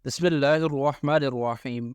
بسم اللہ الرحمن الرحیم۔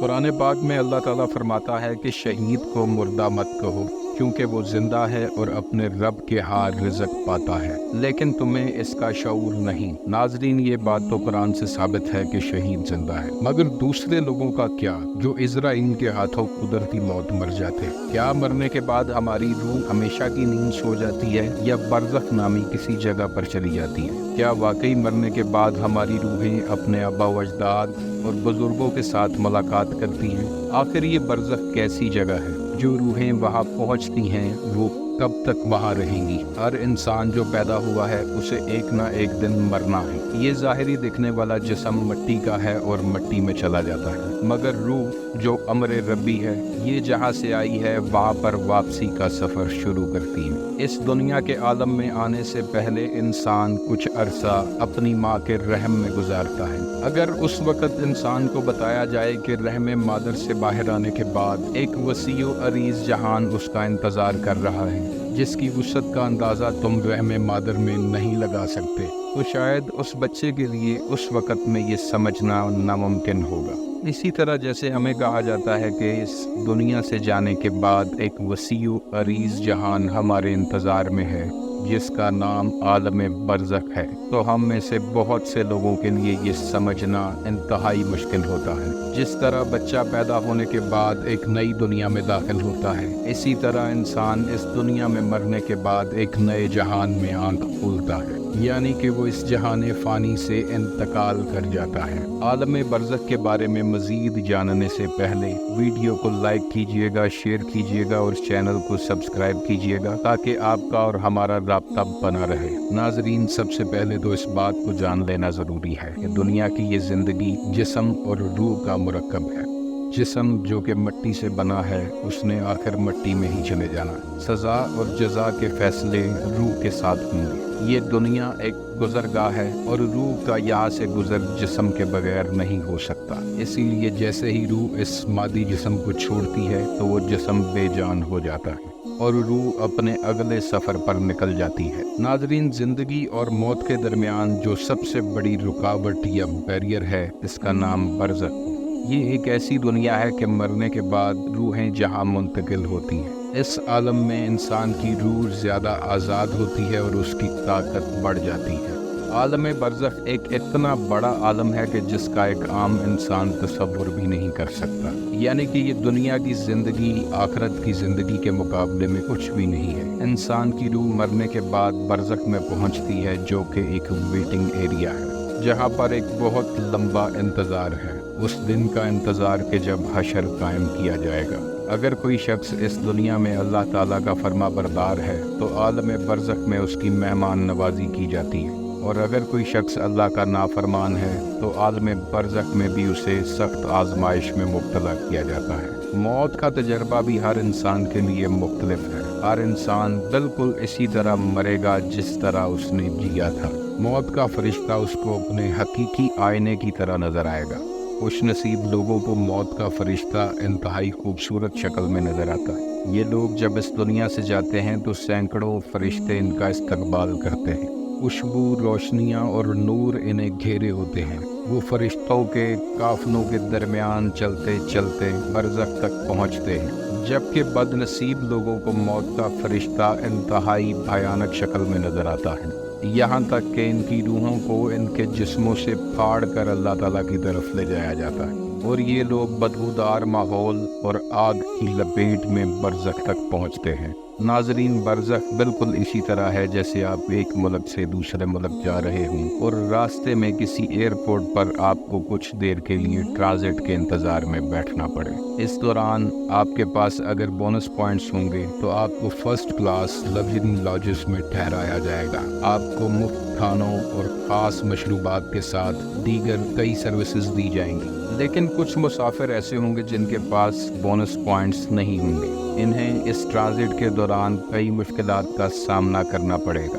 قرآن پاک میں اللہ تعالیٰ فرماتا ہے کہ شہید کو مردہ مت کہو، کیونکہ وہ زندہ ہے اور اپنے رب کے ہاں رزق پاتا ہے، لیکن تمہیں اس کا شعور نہیں۔ ناظرین، یہ بات تو قرآن سے ثابت ہے کہ شہید زندہ ہے، مگر دوسرے لوگوں کا کیا جو اسرائیل کے ہاتھوں قدرتی موت مر جاتے؟ کیا مرنے کے بعد ہماری روح ہمیشہ کی نیند سو جاتی ہے یا برزخ نامی کسی جگہ پر چلی جاتی ہے؟ کیا واقعی مرنے کے بعد ہماری روحیں اپنے آبا و اجداد اور بزرگوں کے ساتھ ملاقات کرتی ہیں؟ آخر یہ برزخ کیسی جگہ ہے؟ جو روحیں وہاں پہنچتی ہیں وہ کب تک وہاں رہیں گی؟ ہر انسان جو پیدا ہوا ہے اسے ایک نہ ایک دن مرنا ہے۔ یہ ظاہری دکھنے والا جسم مٹی کا ہے اور مٹی میں چلا جاتا ہے، مگر روح جو امر ربی ہے، یہ جہاں سے آئی ہے وہاں پر واپسی کا سفر شروع کرتی ہے۔ اس دنیا کے عالم میں آنے سے پہلے انسان کچھ عرصہ اپنی ماں کے رحم میں گزارتا ہے۔ اگر اس وقت انسان کو بتایا جائے کہ رحم مادر سے باہر آنے کے بعد ایک وسیع و عریض جہان اس کا انتظار کر رہا ہے، جس کی وسعت کا اندازہ تم رحم مادر میں نہیں لگا سکتے، تو شاید اس بچے کے لیے اس وقت میں یہ سمجھنا ناممکن ہوگا۔ اسی طرح جیسے ہمیں کہا جاتا ہے کہ اس دنیا سے جانے کے بعد ایک وسیع و عریض جہان ہمارے انتظار میں ہے جس کا نام عالم برزخ ہے، تو ہم میں سے بہت سے لوگوں کے لیے یہ سمجھنا انتہائی مشکل ہوتا ہے۔ جس طرح بچہ پیدا ہونے کے بعد ایک نئی دنیا میں داخل ہوتا ہے، اسی طرح انسان اس دنیا میں مرنے کے بعد ایک نئے جہان میں آنکھ کھولتا ہے، یعنی کہ وہ اس جہان فانی سے انتقال کر جاتا ہے۔ عالم برزخ کے بارے میں مزید جاننے سے پہلے ویڈیو کو لائک کیجئے گا، شیئر کیجئے گا اور چینل کو سبسکرائب کیجئے گا تاکہ آپ کا اور ہمارا رابطہ بنا رہے۔ ناظرین، سب سے پہلے تو اس بات کو جان لینا ضروری ہے کہ دنیا کی یہ زندگی جسم اور روح کا مرکب ہے۔ جسم جو کہ مٹی سے بنا ہے، اس نے آخر مٹی میں ہی چلے جانا۔ سزا اور جزا کے فیصلے روح کے ساتھ ہوں گے۔ یہ دنیا ایک گزرگاہ ہے اور روح کا یہاں سے گزر جسم کے بغیر نہیں ہو سکتا۔ اسی لیے جیسے ہی روح اس مادی جسم کو چھوڑتی ہے تو وہ جسم بے جان ہو جاتا ہے اور روح اپنے اگلے سفر پر نکل جاتی ہے۔ ناظرین، زندگی اور موت کے درمیان جو سب سے بڑی رکاوٹ یا بیریئر ہے، اس کا نام برزخ۔ یہ ایک ایسی دنیا ہے کہ مرنے کے بعد روحیں جہاں منتقل ہوتی ہیں۔ اس عالم میں انسان کی روح زیادہ آزاد ہوتی ہے اور اس کی طاقت بڑھ جاتی ہے۔ عالم برزخ ایک اتنا بڑا عالم ہے کہ جس کا ایک عام انسان تصور بھی نہیں کر سکتا، یعنی کہ یہ دنیا کی زندگی آخرت کی زندگی کے مقابلے میں کچھ بھی نہیں ہے۔ انسان کی روح مرنے کے بعد برزخ میں پہنچتی ہے، جو کہ ایک ویٹنگ ایریا ہے جہاں پر ایک بہت لمبا انتظار ہے، اس دن کا انتظار کہ جب حشر قائم کیا جائے گا۔ اگر کوئی شخص اس دنیا میں اللہ تعالیٰ کا فرما بردار ہے تو عالم برزخ میں اس کی مہمان نوازی کی جاتی ہے، اور اگر کوئی شخص اللہ کا نافرمان ہے تو عالم برزخ میں بھی اسے سخت آزمائش میں مبتلا کیا جاتا ہے۔ موت کا تجربہ بھی ہر انسان کے لیے مختلف ہے۔ ہر انسان بالکل اسی طرح مرے گا جس طرح اس نے جیا تھا۔ موت کا فرشتہ اس کو اپنے حقیقی آئینے کی طرح نظر آئے گا۔ خوش نصیب لوگوں کو موت کا فرشتہ انتہائی خوبصورت شکل میں نظر آتا ہے۔ یہ لوگ جب اس دنیا سے جاتے ہیں تو سینکڑوں فرشتے ان کا استقبال کرتے ہیں۔ خوشبو، روشنیاں اور نور انہیں گھیرے ہوتے ہیں۔ وہ فرشتوں کے قافلوں کے درمیان چلتے چلتے برزخ تک پہنچتے ہیں، جبکہ بد نصیب لوگوں کو موت کا فرشتہ انتہائی بھیانک شکل میں نظر آتا ہے، یہاں تک کہ ان کی روحوں کو ان کے جسموں سے پھاڑ کر اللہ تعالیٰ کی طرف لے جایا جاتا ہے، اور یہ لوگ بدبودار ماحول اور آگ کی لپیٹ میں برزخ تک پہنچتے ہیں۔ ناظرین، برزخ بالکل اسی طرح ہے جیسے آپ ایک ملک سے دوسرے ملک جا رہے ہوں اور راستے میں کسی ایئرپورٹ پر آپ کو کچھ دیر کے لیے ٹرانزٹ کے انتظار میں بیٹھنا پڑے۔ اس دوران آپ کے پاس اگر بونس پوائنٹس ہوں گے تو آپ کو فرسٹ کلاس لگژری لاجز میں ٹھہرایا جائے گا۔ آپ کو مفت کھانوں اور خاص مشروبات کے ساتھ دیگر کئی سروسز دی جائیں گی، لیکن کچھ مسافر ایسے ہوں گے جن کے پاس بونس پوائنٹس نہیں ہوں گے۔ انہیں اس ٹرانزٹ کے دوران کئی مشکلات کا سامنا کرنا پڑے گا۔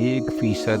1%